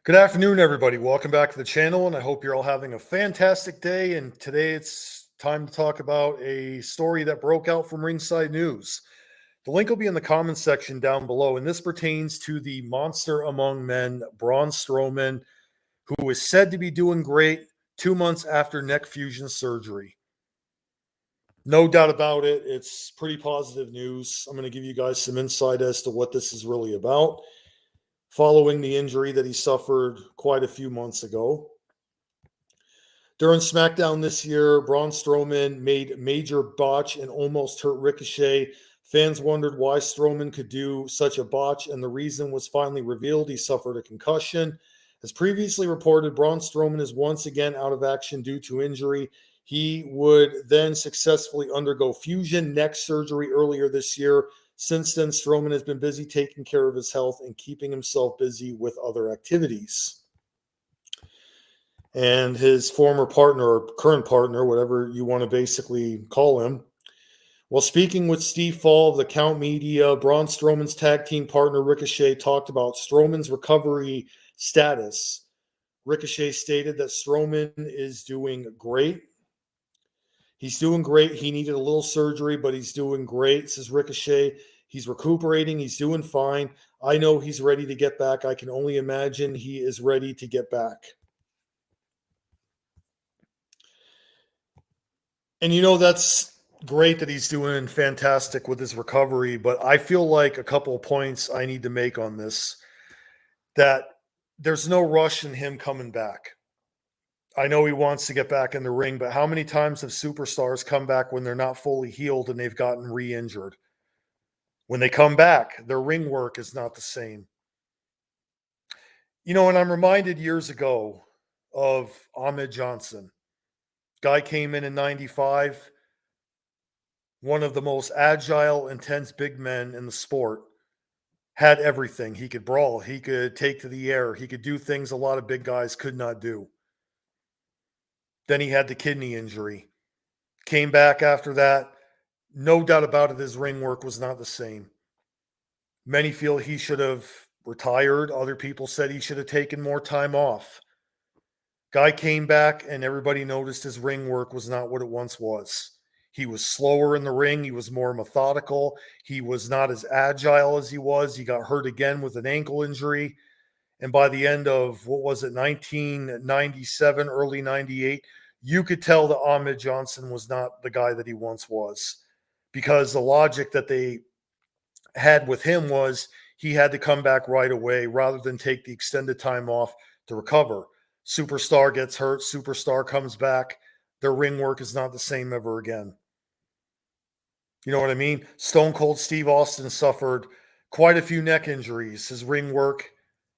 Good afternoon, everybody. Welcome back to the channel, and I hope you're all having a fantastic day. And today it's time to talk about a story that broke out from Ringside News. The link will be in the comments section down below, and this pertains to the monster among men, Braun Strowman, who is said to be doing great 2 months after neck fusion surgery. No doubt about it, it's pretty positive news. I'm going to give you guys some insight as to what this is really about, following the injury that he suffered quite a few months ago. During Smackdown this year, Braun Strowman made a major botch and almost hurt Ricochet. Fans wondered why Strowman could do such a botch, and the reason was finally revealed. He suffered a concussion. As previously reported, Braun Strowman is once again out of action due to injury. He would then successfully undergo fusion neck surgery earlier this year. Since then, Strowman has been busy taking care of his health and keeping himself busy with other activities. And his former partner, or current partner, whatever you want to basically call him, while speaking with Steve Fall of the Count Media, Braun Strowman's tag team partner Ricochet talked about Strowman's recovery status. Ricochet stated that Strowman is doing great. He's doing great. He needed a little surgery, but he's doing great, says Ricochet. He's recuperating. He's doing fine. I know he's ready to get back. I can only imagine he is ready to get back. And that's great that he's doing fantastic with his recovery, but I feel like a couple of points I need to make on this, that there's no rush in him coming back. I know he wants to get back in the ring, but how many times have superstars come back when they're not fully healed and they've gotten re-injured? When they come back, their ring work is not the same. And I'm reminded years ago of Ahmed Johnson. Guy came in 95, one of the most agile, intense big men in the sport, had everything. He could brawl, he could take to the air, he could do things a lot of big guys could not do. Then he had the kidney injury. Came back after that. No doubt about it, his ring work was not the same. Many feel he should have retired. Other people said he should have taken more time off. Guy came back and everybody noticed his ring work was not what it once was. He was slower in the ring. He was more methodical. He was not as agile as he was. He got hurt again with an ankle injury. And by the end of, 1997, early 98, you could tell that Ahmed Johnson was not the guy that he once was, because the logic that they had with him was he had to come back right away rather than take the extended time off to recover. Superstar gets hurt, superstar comes back, their ring work is not the same ever again. You know what I mean? Stone Cold Steve Austin suffered quite a few neck injuries. His ring work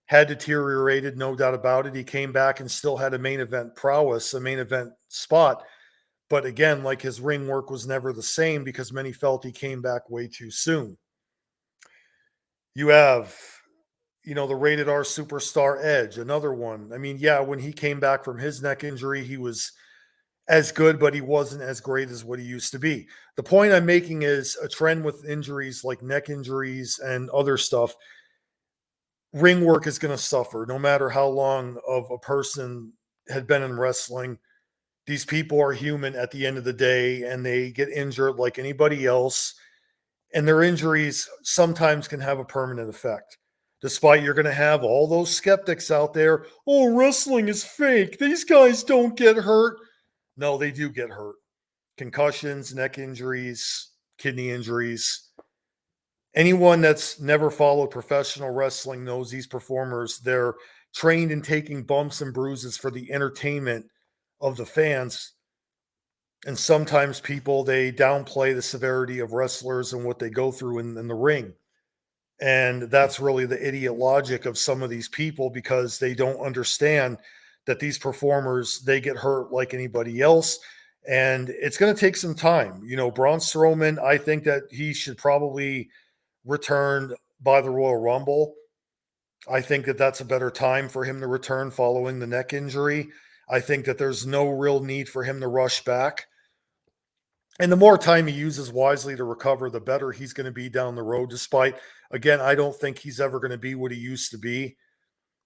had deteriorated, no doubt about it. He came back and still had a main event prowess, a main event spot. But again, like, his ring work was never the same because many felt he came back way too soon. You have, the rated R superstar Edge, another one. When he came back from his neck injury, he was as good, but he wasn't as great as what he used to be. The point I'm making is a trend with injuries like neck injuries and other stuff. Ring work is going to suffer no matter how long of a person had been in wrestling. These people are human at the end of the day, and they get injured like anybody else. And their injuries sometimes can have a permanent effect. Despite you're going to have all those skeptics out there, oh, wrestling is fake. These guys don't get hurt. No, they do get hurt. Concussions, neck injuries, kidney injuries. Anyone that's never followed professional wrestling knows these performers, they're trained in taking bumps and bruises for the entertainment of the fans. And sometimes people, they downplay the severity of wrestlers and what they go through in the ring. And that's really the idiot logic of some of these people, because they don't understand that these performers, they get hurt like anybody else. And it's going to take some time. Braun Strowman, I think that he should probably return by the Royal Rumble. I think that that's a better time for him to return following the neck injury. I think that there's no real need for him to rush back. And the more time he uses wisely to recover, the better he's going to be down the road. Despite, again, I don't think he's ever going to be what he used to be.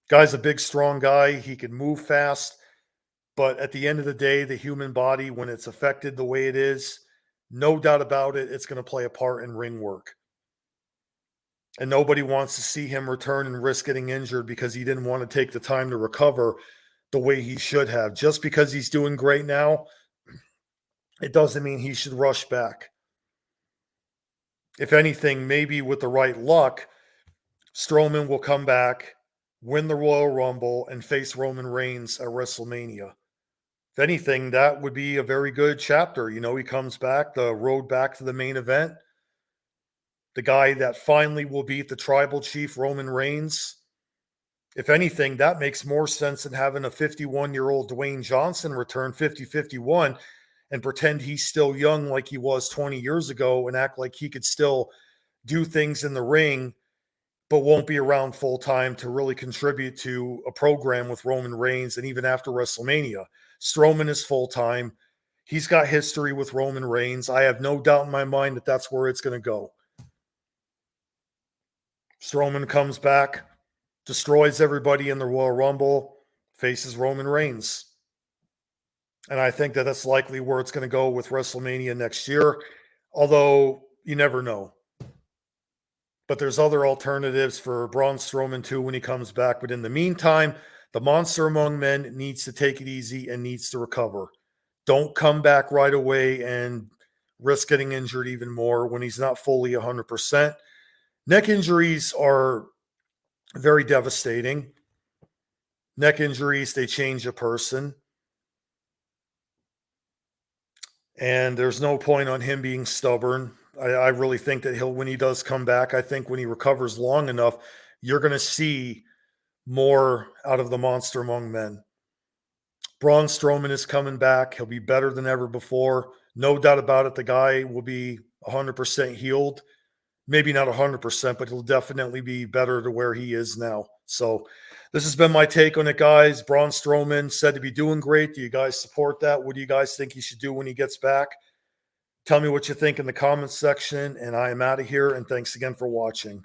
Guy's a big, strong guy. He can move fast. But at the end of the day, the human body, when it's affected the way it is, no doubt about it, it's going to play a part in ring work. And nobody wants to see him return and risk getting injured because he didn't want to take the time to recover the way he should have. Just because he's doing great now, it doesn't mean he should rush back. If anything, maybe with the right luck, Strowman will come back, win the Royal Rumble, and face Roman Reigns at WrestleMania. If anything, that would be a very good chapter. You know, he comes back, the road back to the main event. The guy that finally will beat the tribal chief, Roman Reigns. If anything, that makes more sense than having a 51-year-old Dwayne Johnson return 50-51 and pretend he's still young like he was 20 years ago and act like he could still do things in the ring but won't be around full time to really contribute to a program with Roman Reigns and even after WrestleMania. Strowman is full time. He's got history with Roman Reigns. I have no doubt in my mind that that's where it's going to go. Strowman comes back, destroys everybody in the Royal Rumble, faces Roman Reigns. And I think that that's likely where it's going to go with WrestleMania next year, although you never know. But there's other alternatives for Braun Strowman too when he comes back. But in the meantime, the Monster Among Men needs to take it easy and needs to recover. Don't come back right away and risk getting injured even more when he's not fully 100%. Neck injuries are very devastating. Neck injuries, they change a person. And there's no point on him being stubborn. I really think that when he does come back, I think when he recovers long enough, you're going to see more out of the Monster Among Men. Braun Strowman is coming back. He'll be better than ever before. No doubt about it. The guy will be 100% healed. Maybe not 100%, but he'll definitely be better to where he is now. So this has been my take on it, guys. Braun Strowman said to be doing great. Do you guys support that? What do you guys think he should do when he gets back? Tell me what you think in the comments section, and I am out of here, and thanks again for watching.